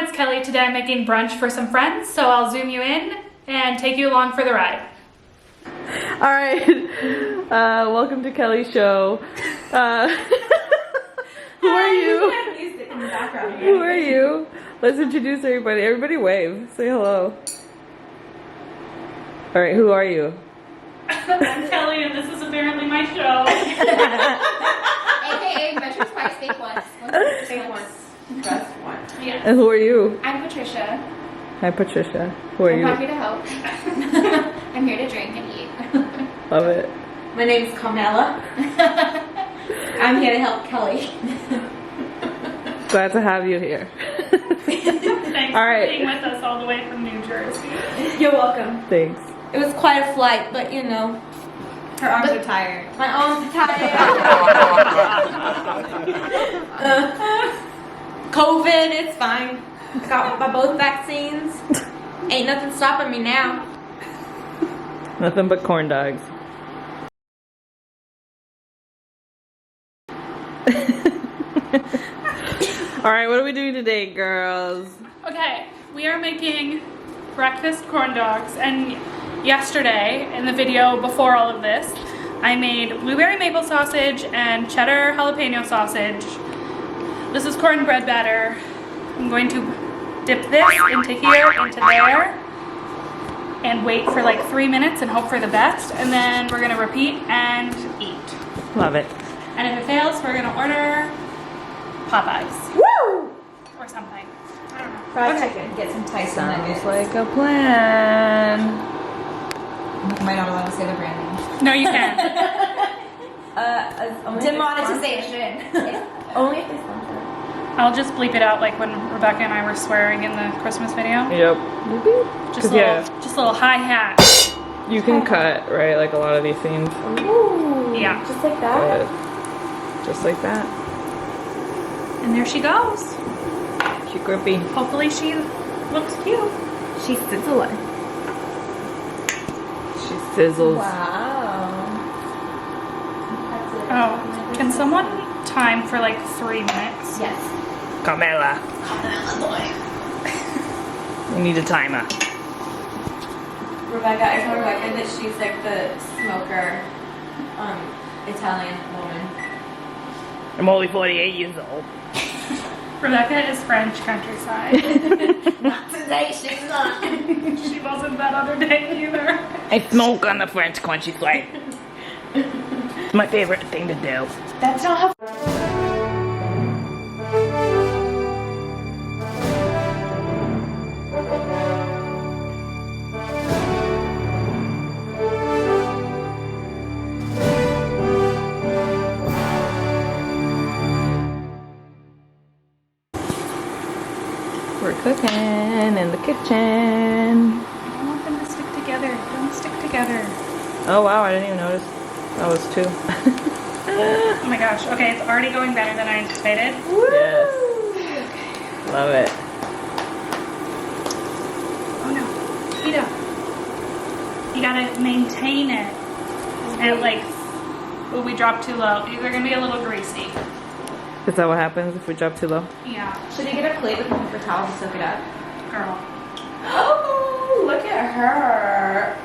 it's Kelly. Today I'm making brunch for some friends, so I'll zoom you in and take you along for the ride. All right, welcome to Kelly's show. Who are you? Who are you? Let's introduce everybody. Everybody wave. Say hello. All right, who are you? I'm Kelly, and this is apparently my show. AKA Measure Spice Steak Once. Steak Once. Just one. Yes. And who are you? I'm Patricia. Hi, Patricia. Who are I'm you? happy to help. I'm here to drink and eat. Love it. My name's Carmela. I'm here to help Kelly. Glad to have you here. Thanks All right. for being with us all the way from New Jersey. You're welcome. Thanks. It was quite a flight, but you know. Her arms are tired. My arms are tired. COVID, it's fine. I got my both vaccines. Ain't nothing stopping me now. Nothing but corn dogs. All right, what are we doing today, girls? Okay, we are making breakfast corn dogs, and yesterday, in the video before all of this, I made blueberry maple sausage and cheddar jalapeno sausage. This is cornbread batter. I'm going to dip this into here, into there, and wait for like 3 minutes and hope for the best, and then we're gonna repeat and eat. Love it. And if it fails, we're gonna order Popeyes. Woo! Or something. I don't know. Fried chicken. Get some Tyson Sounds nuggets. like a plan. Am I not allowed to say the brand name? No, you can't. Demonetization. Only if they sponsor. I'll just bleep it out like when Rebecca and I were swearing in the Christmas video. Yep. Just a 'Cause, little, just a little hi-hat. You can cut, right? Like a lot of these scenes. Ooh. Yeah. Just like that? But just like that. And there she goes. She grippy. Hopefully she looks cute. She's sizzling. She sizzles. Wow. Oh, can someone time for like 3 minutes? Yes. Carmela. We need a timer. Rebecca, I told Rebecca that she's like the smoker, Italian woman. I'm only 48 years old. Rebecca is French countryside. Not today, she's not. She wasn't that other day either. I smoke on the French countryside. It's my favorite thing to do. That's not how. We're cooking in the kitchen. I want them to stick together. Don't stick together. Oh wow, I didn't even notice. That was two. Oh my gosh. Okay, it's already going better than I anticipated. Yes. Love it. Oh no. Heat up. You gotta maintain it. And like, oh, we dropped too low. They're gonna be a little greasy. Is that what happens if we drop too low? Yeah, Should I get a plate with paper towel to soak it up? girl. Oh, look at her.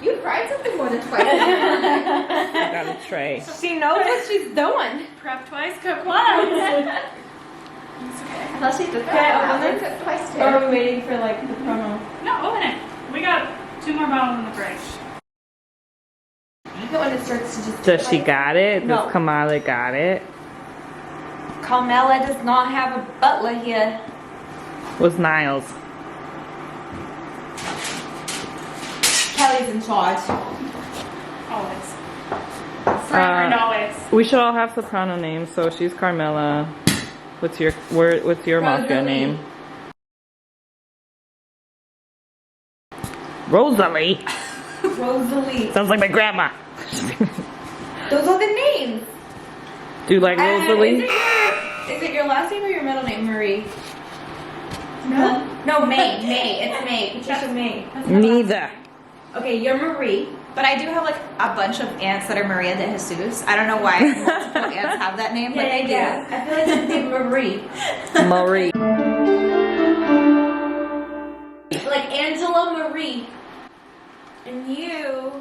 You fried something more than twice. I got a tray. She knows what she's doing. Prep twice, cook once. It's okay. I thought she did Okay, that. open I it. cooked twice too. Or are we waiting for like the promo? No, open it. We got 2 more bottles in the fridge. I hate when it starts to just. Does she got it? No. Does Kamala got it? Carmela does not have a butler here. Was Niles? Kelly's in charge. Always. Forever and always. We should all have soprano names. So she's Carmela. What's your mafia Rosalie. name? Rosalie. Rosalie. Sounds like my grandma. Those are the names. Do you like Rosalie? Is it your last name or your middle name, Marie? No, May. May. It's May. Patricia May. Neither. Okay, you're Marie. But I do have like a bunch of aunts that are Maria de Jesus. I don't know why multiple aunts have that name, but they do. I feel like it's named Marie. Marie. Like Angela Marie. And you.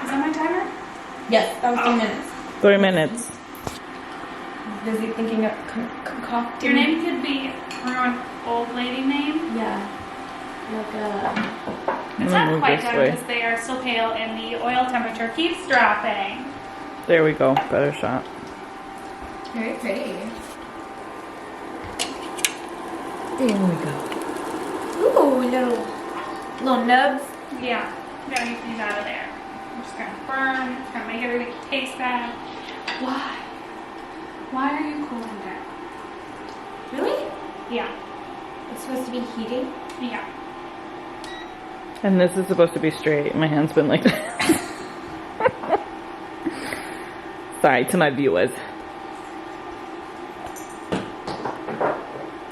Is that my timer? Yes, that was 3 minutes. 3 minutes. Busy thinking of concocting. Your name could be an old lady name. Yeah. Like It's I'm gonna not move quite this done way. because they are still pale and the oil temperature keeps dropping. There we go. Better shot. very pretty. There we go. Ooh, little nubs. Yeah, gotta get these out of there. I'm just gonna burn, it's gonna make everything taste bad. Why? Why are you cooling down? Really? Yeah, It's supposed to be heating. yeah. And this is supposed to be straight. My hand's been like this. Sorry to my viewers.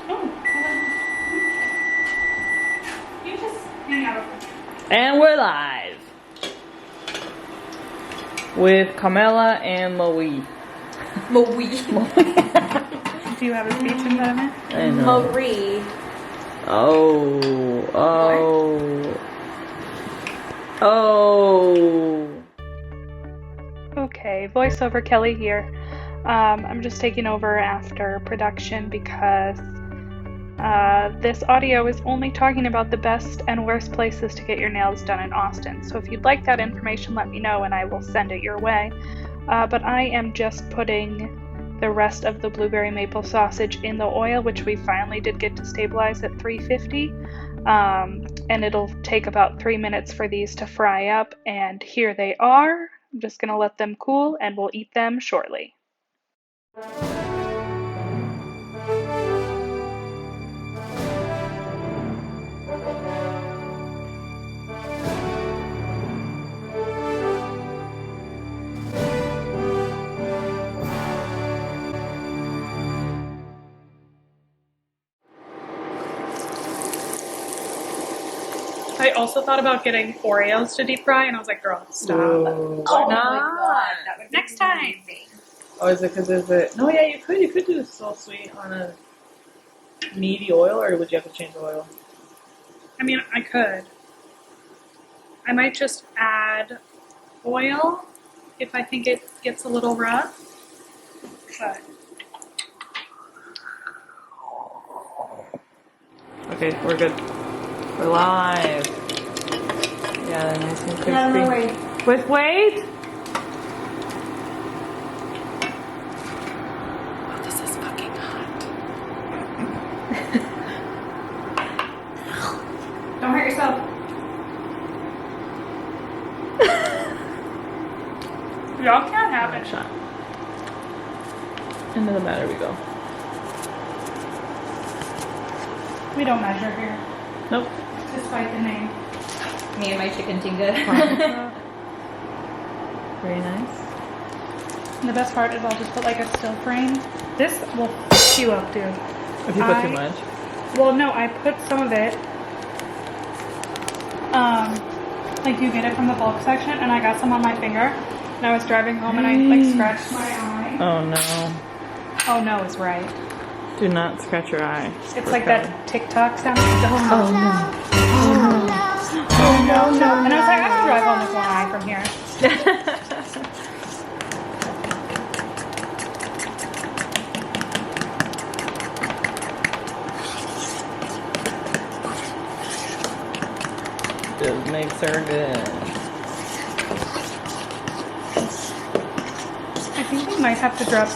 Oh, you just hang out over here. And we're live. With Carmela and Marie. Marie. Do you have a speech impediment? I know. Marie. Oh. Okay, voiceover Kelly here. I'm just taking over after production because this audio is only talking about the best and worst places to get your nails done in Austin. So if you'd like that information, let me know and I will send it your way. But I am just putting the rest of the blueberry maple sausage in the oil, which we finally did get to stabilize at 350. And it'll take about 3 minutes for these to fry up, and here they are. I'm just gonna let them cool and we'll eat them shortly. I also thought about getting Oreos to deep fry, and I was like, girl, stop. Ooh, why not? That would be Next time. amazing. Oh, is it because is it? No, yeah, you could do so sweet on a meaty oil, or would you have to change the oil? I mean, I could. I might just add oil if I think it gets a little rough. But Okay, we're good. We're live. Yeah, they're nice and crispy. No way. Wait. Oh, this is fucking hot. Don't hurt yourself. y'all can't have it. Shot. Into the batter we go. We don't measure here, Nope. despite the name. Me and my chicken tinga. Very nice. And the best part is I'll just put like a still frame. This will f you up, dude. If you put too much. Well, no, I put some of it. Like you get it from the bulk section, and I got some on my finger. And I was driving home, and I like scratched my eye. Oh no. Oh no, is right. Do not scratch your eye. It's like that TikTok sound. Oh no. Oh no. And I was like, I can drive home with one eye from here. Just makes her good. I think we might have to drop.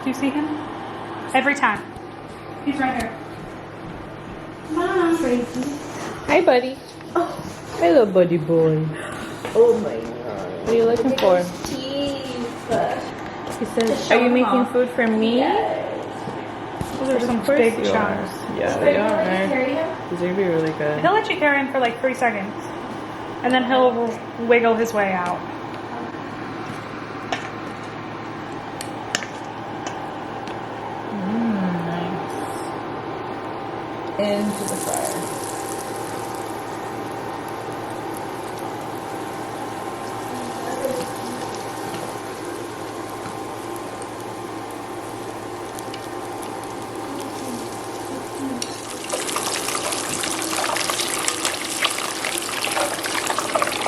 Do you see him? Every time. He's right here. Mom. Hi, buddy. Oh. Hello, buddy boy. Oh my god. What are you looking for? Teeth. He says, "Are you making food for me?" Those are some Of course big you chunks. are. Yeah, they are. These are gonna be really good. He'll let you carry him for like 3 seconds. And then he'll wiggle his way out. into the fryer.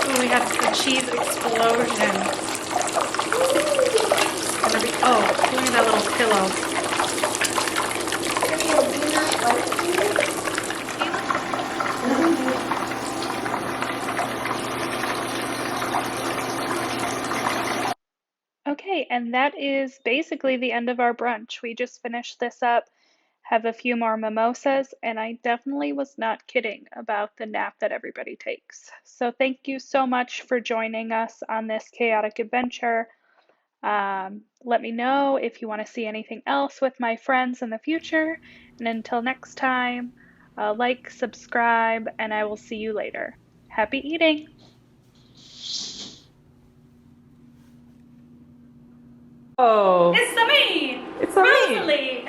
Oh, we got the cheese explosion. Oh, look at that little pillow. Okay, and that is basically the end of our brunch. We just finished this up, have a few more mimosas, and I definitely was not kidding about the nap that everybody takes. So thank you so much for joining us on this chaotic adventure. Let me know if you want to see anything else with my friends in the future. And until next time, like, subscribe, and I will see you later. Happy eating! Oh, It's the me, it's a me. Rosalie.